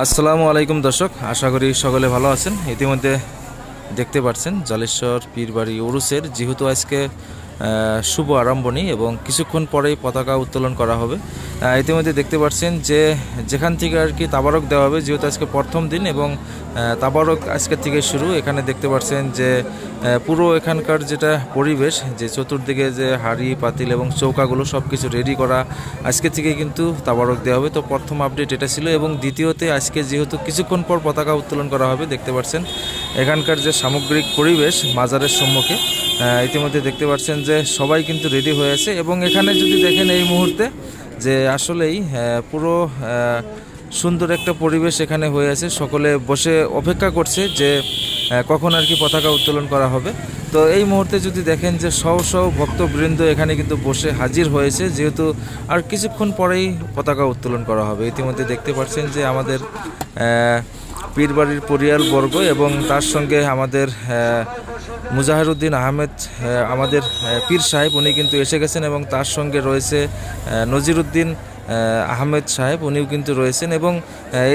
আসসালামু আলাইকুম দর্শক, আশা করি সকলে ভালো আছেন। ইতিমধ্যে দেখতে পাচ্ছেন জলেশ্বর পীরবাড়ি উরুসের যেহেতু আজকে শুভ আরম্ভণী এবং কিছুক্ষণ পরেই পতাকা উত্তোলন করা হবে। ইতিমধ্যে দেখতে পাচ্ছেন যে যেখান থেকে আর কি তাবারক দেওয়া হবে, যেহেতু আজকে প্রথম দিন এবং তাবারক আজকের থেকে শুরু। এখানে দেখতে পাচ্ছেন যে পুরো এখানকার যেটা পরিবেশ, যে চতুর্দিকে যে হাঁড়ি পাতিল এবং চৌকাগুলো সব কিছু রেডি করা, আজকে থেকে কিন্তু তাবারক দেওয়া হবে। তো প্রথম আপডেট এটা ছিল। এবং দ্বিতীয়তে আজকে যেহেতু কিছুক্ষণ পর পতাকা উত্তোলন করা হবে, দেখতে পাচ্ছেন এখানকার যে সামগ্রিক পরিবেশ মাজারের সম্মুখে ইতিমধ্যে দেখতে পাচ্ছেন যে সবাই কিন্তু রেডি হয়ে আছে। এবং এখানে যদি দেখেন এই মুহূর্তে যে আসলেই পুরো সুন্দর একটা পরিবেশ এখানে হয়ে আছে, সকলে বসে অপেক্ষা করছে যে কখন আর কি পতাকা উত্তোলন করা হবে। তো এই মুহূর্তে যদি দেখেন যে শও ভক্তবৃন্দ এখানে কিন্তু বসে হাজির হয়েছে, যেহেতু আর কিছুক্ষণ পরেই পতাকা উত্তোলন করা হবে। ইতিমধ্যে দেখতে পাচ্ছেন যে আমাদের পীরবাড়ির পরিয়ালবর্গ এবং তার সঙ্গে আমাদের মুজাহিরউদ্দিন আহমেদ আমাদের পীর সাহেব, উনি কিন্তু এসে গেছেন এবং তার সঙ্গে রয়েছে নজিরউদ্দিন আহমেদ সাহেব, উনিও কিন্তু রয়েছেন। এবং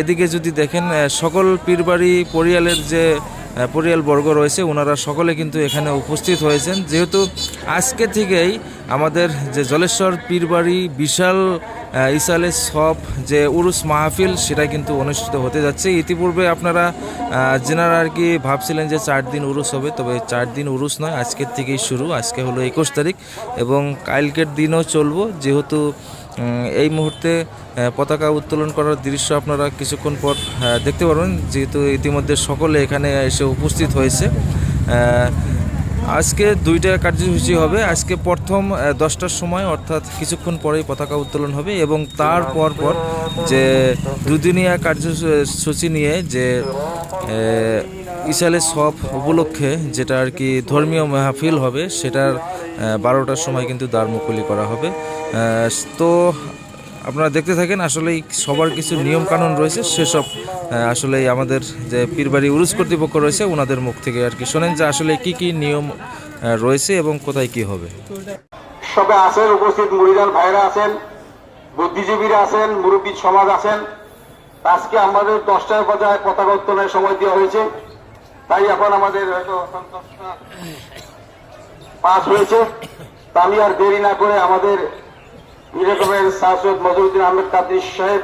এদিকে যদি দেখেন সকল পীরবাড়ি পরিয়ালের যে পরিয়ালবর্গ রয়েছে, ওনারা সকলে কিন্তু এখানে উপস্থিত হয়েছেন, যেহেতু আজকে থেকেই আমাদের যে জলেশ্বর পীরবাড়ি বিশাল ইসালে সব যে উরুস মাহফিল সেটা কিন্তু অনুষ্ঠিত হতে যাচ্ছে। ইতিপূর্বে আপনারা যেনারা আর কি ভাবছিলেন যে 4 দিন উরুস হবে, তবে 4 দিন উরুস নয়, আজকের থেকেই শুরু। আজকে হলো 21 তারিখ এবং কালকের দিনও চলবো। যেহেতু এই মুহূর্তে পতাকা উত্তোলন করার দৃশ্য আপনারা কিছুক্ষণ পর দেখতে পারবেন, যেহেতু ইতিমধ্যে সকলে এখানে এসে উপস্থিত হয়েছে। আজকে 2টা কার্যসূচি হবে। আজকে প্রথম 10টার সময়, অর্থাৎ কিছুক্ষণ পরেই পতাকা উত্তোলন হবে এবং তার পর যে দুদিনিয়া কার্যসূচি নিয়ে যে ইসালে সব উপলক্ষে যেটা আর কি ধর্মীয় মাহফিল হবে, সেটার 12টার সময় কিন্তু দ্বারমুকুলি করা হবে। তো আপনারা দেখতে থাকেন। আসলেই সবার কিছু নিয়ম কানুন রয়েছে, সেসব আসলেই আমাদের যে পীরবাড়ি উরুস কর্তৃপক্ষ রয়েছে ওনাদের মুখ থেকে আর কি শোনেন যে আসলে কি কি নিয়ম রয়েছে এবং কোথায় কি হবে। সবে আছেন উপস্থিত মুরিদান ভাইরা আছেন, বুদ্ধিজীবীরা আছেন, মুরব্বী সমাজ আছেন। আজকে আমাদের 10টার বাজায় পতাকা উত্তোলনের সময় দেওয়া হয়েছে, তাই এখন আমাদের হয়তো 10টা পাস হয়েছে। তা আমি আর দেরি না করে আমাদের মিরকমের সৈয়দ মজিউদ্দিন আহমেদ কাদরি সাহেব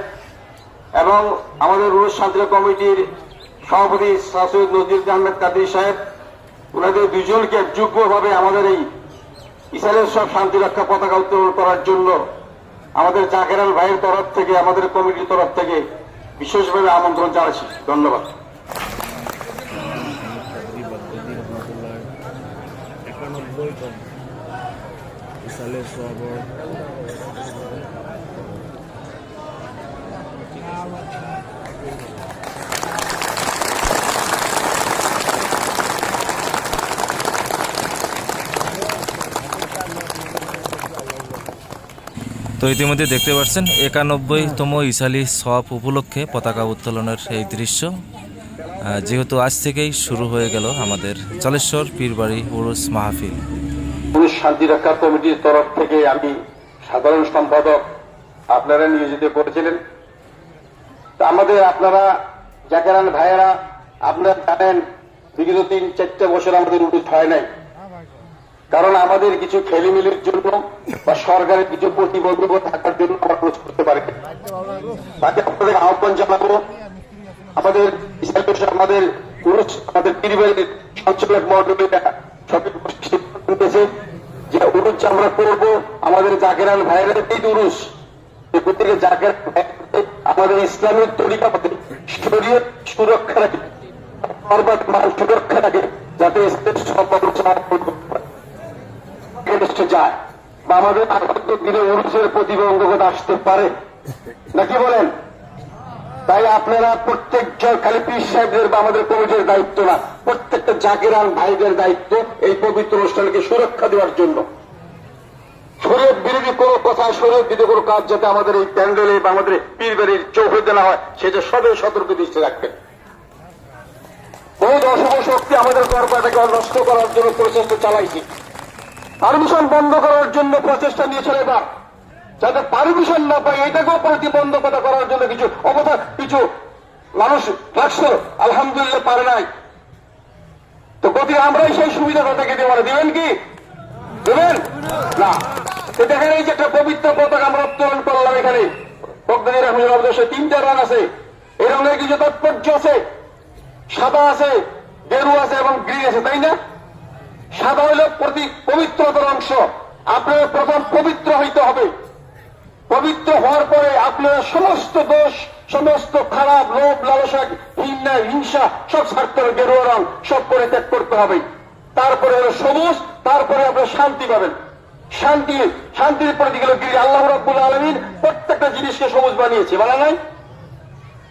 এবং আমাদের উরুস শান্তি কমিটির সভাপতি সৈয়দ নজিরুদ্দিন আহমেদ কাদরি সাহেব, ওনাদের দুজনকে যোগ্যভাবে আমাদের এই ইসরায়েলের সব শান্তি রক্ষা পতাকা উত্তোলন করার জন্য আমাদের জাকেরাল ভাইয়ের তরফ থেকে, আমাদের কমিটির তরফ থেকে বিশেষভাবে আমন্ত্রণ জানাচ্ছি। ধন্যবাদ। তো ইতিমধ্যে দেখতে পাচ্ছেন 91তম ইসালি সওয়াব উপলক্ষে পতাকা উত্তোলনের এই দৃশ্য, যেহেতু আজ থেকেই শুরু হয়ে গেল আমাদের জলেশ্বর পীরবাড়ি উরুস মাহফিল। উরুস শান্তি রক্ষা কমিটির তরফ থেকে আমি সাধারণ সম্পাদক, আপনারা নিয়োজিত করেছিলেন। আমাদের আপনারা জাকেরান ভাইয়েরা আপনারা জানেন বিগত 3-4 বছর আমাদের উরুস হয় নাই, কারণ আমাদের কিছু খেলিমেলির জন্য বা সরকারের কিছু প্রতিবন্ধকতা থাকার জন্য আমরা উরুস করতে পারি। তাকে আপনাদের আহ্বান জানাবো, আমাদের আমাদের উরুস, আমাদের পীরবাড়ির সঞ্চালক মন্ডলীরা সঠিক সিদ্ধান্ত নিয়েছে যে উরুস আমরা করব আমাদের জাকেরান ভাইয়ের এই উরুস। প্রত্যেকে জাকেরান ভাই আমাদের ইসলামের তরিকা মতে শরীয়ত সুরক্ষা রাখে, মান সুরক্ষা রাখে, যাতে যায় বা আমাদের আগন্তুক দিনে উরুসের প্রতিবন্ধকতা আসতে পারে নাকি বলেন? তাই আপনারা প্রত্যেকজন, খালি পীর সাহেবদের বা আমাদের কমিটির দায়িত্ব না, প্রত্যেকটা জাকেরান ভাইদের দায়িত্ব এই পবিত্র অনুষ্ঠানকে সুরক্ষা দেওয়ার জন্য। শরীয়ত বিরোধী কোন কথা, শরীয়ত বিরোধী কোন কাজ যাতে আমাদের এই প্যান্ডেলে বা আমাদের পীরবাড়ির চৌহদে না হয়, সেটা সবাই সতর্ক দৃষ্টি রাখবেন। বহু অশুভ শক্তি আমাদের দরবারটাকে নষ্ট করার জন্য প্রচেষ্টা চালাইছি, পারমিশন বন্ধ করার জন্য প্রচেষ্টা নিয়েছিল। এবার যাতে পারমিশন না পায় এটাকেও প্রতিবন্ধকতা করার জন্য কিছু মানুষ রাখছিল, আলহামদুলিল্লাহ পারে নাই। তো গতি আমরাই সেই সুবিধাটা থেকে দিবেন কি দেবেন না? তো দেখেন এই যে একটা পবিত্র পতাকা আমরা উত্তোলন করলাম এখানে বগদাদি রহমতুল্লাহ, 3টা রং আছে, এই রঙের কিছু তাৎপর্য আছে, সাদা আছে, গেরুয়া আছে এবং গ্রিন আছে, তাই না? সাদা হইল পবিত্রতার অংশ। আপনারা প্রথম পবিত্র হইতে হবে। পবিত্র হওয়ার পরে আপনারা সমস্ত দোষ, সমস্ত খারাপ, লোভ, লালসা, ঘৃণা, হিংসা সব ছাড়তে হবে, গেরুয়া রং সব পরিত্যাগ করতে হবে। তারপরে হলো সবুজ, তারপরে আপনারা শান্তি পাবেন। শান্তির প্রতীক হলো গিরি। আল্লাহ রাব্বুল আলামিন প্রত্যেকটা জিনিসকে সবুজ বানিয়েছে, বানা নাই,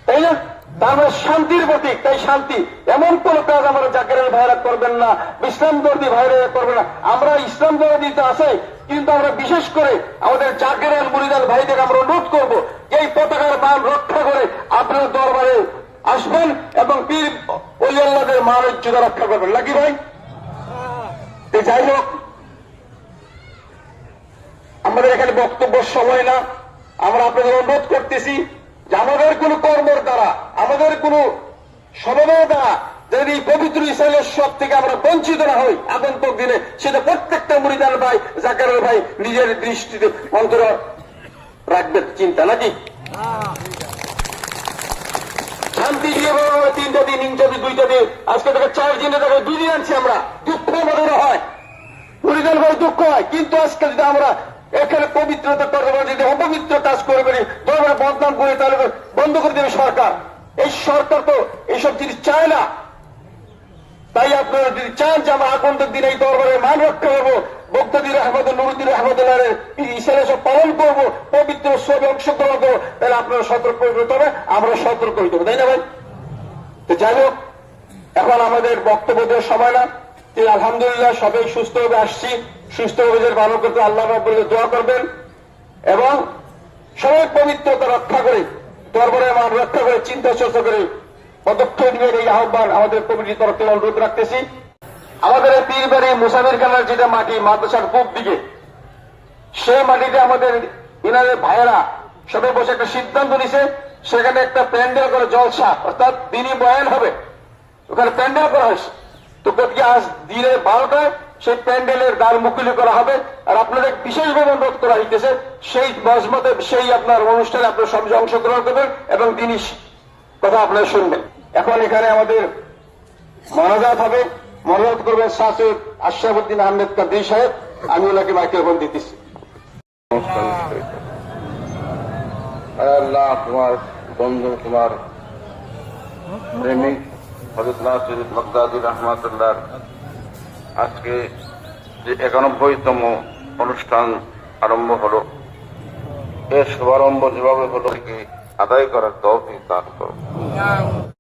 তাই না? তারপরে শান্তির প্রতীক, তাই শান্তি। এমন কোন কাজ আমরা জাকেরের ভাইরা করবেন না, ইসলাম দর্দি ভাইরা করবেন না। আমরা ইসলাম দর্দিতে আছে, কিন্তু আমরা বিশেষ করে আমাদের জাকেরের মুরিদাল ভাইদের আমরা অনুরোধ করব যে এই পতাকার মান রক্ষা করে আপনার দরবারে আসবেন এবং পীর ওলি আল্লাহদের মান ইজ্জত রক্ষা করবেন, নাকি ভাই? যাই হোক, আমাদের এখানে বক্তব্য সময় না, আমরা আপনাদের অনুরোধ করতেছি যে আমাদের কোন কর্মের দ্বারা, আমাদের কোন স্বভাবের দ্বারা যদি পবিত্র ইসলামের সব থেকে আমরা বঞ্চিত না হই আগন্তুক দিনে, সেটা প্রত্যেকটা মুরিদান ভাই, জাকারের ভাই নিজের দৃষ্টিতে অন্তর রাখবে চিন্তা, নাকি? শান্তি দিয়ে 3টা দিন, 3টা দিন, 2টা দিন, আজকে থেকে 4 দিনের জায়গায় 2 দিন আনছি আমরা। দুঃখ আমাদের হয়, মুরিদান ভাই দুঃখ হয়, কিন্তু আজকে যদি আমরা এখানে পবিত্রতা করতে পারি, যদি অপবিত্র কাজ করে পারি, দরবারে বদনাম করে, তাহলে বন্ধ করে দেবে সরকার। এই সরকার তো এইসব জিনিস চায় না। তাই আপনারা যদি চান যে আমরা আগন্তুক দিন এই দরবারের মান রক্ষা করবো, বগদাদি রহমত, নুরুদ্দিন রহমতুল্লাহ ইসলাম সব পালন করবো, পবিত্র উৎসবে অংশগ্রহণ করবো, তাহলে আপনারা সতর্ক হইতে হবে, আমরা সতর্ক হইতে হবে, তাই না ভাই? তো যাই হোক, এখন আমাদের বক্তব্য দেওয়ার সময় না। আলহামদুলিল্লাহ সবাই সুস্থভাবে আসছি, সুস্থভাবে যে পালন করতে আল্লাহ রাব্বুল দোয়া করবেন এবং সবাই পবিত্রতা রক্ষা করে, দরবারের মান রক্ষা করে, চিন্তা চর্চা করে পদক্ষেপ নিয়ে এই আহ্বান আমাদের কমিটির তরফ থেকে অনুরোধ রাখতেছি। আমাদের এই পীরবাড়ি মুসাফির খানার যেটা মাটি, মাদ্রাসার পূব দিকে, সে মাটিতে আমাদের ইনাদের ভাইয়েরা সবাই বসে একটা সিদ্ধান্ত নিছে, সেখানে একটা প্যান্ডেল করে জলসা, অর্থাৎ দিনই বয়ান হবে, ওখানে প্যান্ডেল করা হয়েছে। তো প্রতি আজ দিনের 12টায় সেই প্যান্ডেলের দ্বার মুকুলি করা হবে। আর আপনাদের বিশেষভাবে অনুরোধ করা হইতেছে সেই মজমতে, সেই আপনার অনুষ্ঠানে আপনার সব অংশগ্রহণ করবেন এবং দিনই কথা আপনারা শুনবেন। এখন এখানে আমাদের মোনাজাত হবে, মোনাজাত করবেন শাহ সৈয়দ আশরাফুদ্দিন আহমেদ কাদরি সাহেব। আমি ওনাকে মাইক্রোফোন দিতেছি। আল্লাহ, তোমার বন্ধু, তোমার প্রেমিক হযরত নাসির বাগদাদী রহমাতুল্লাহ আজকে যে 91তম অনুষ্ঠান আরম্ভ হলো, এর শুভারম্ভ যেভাবে হলো আদায় করার তৌফিক দান করো।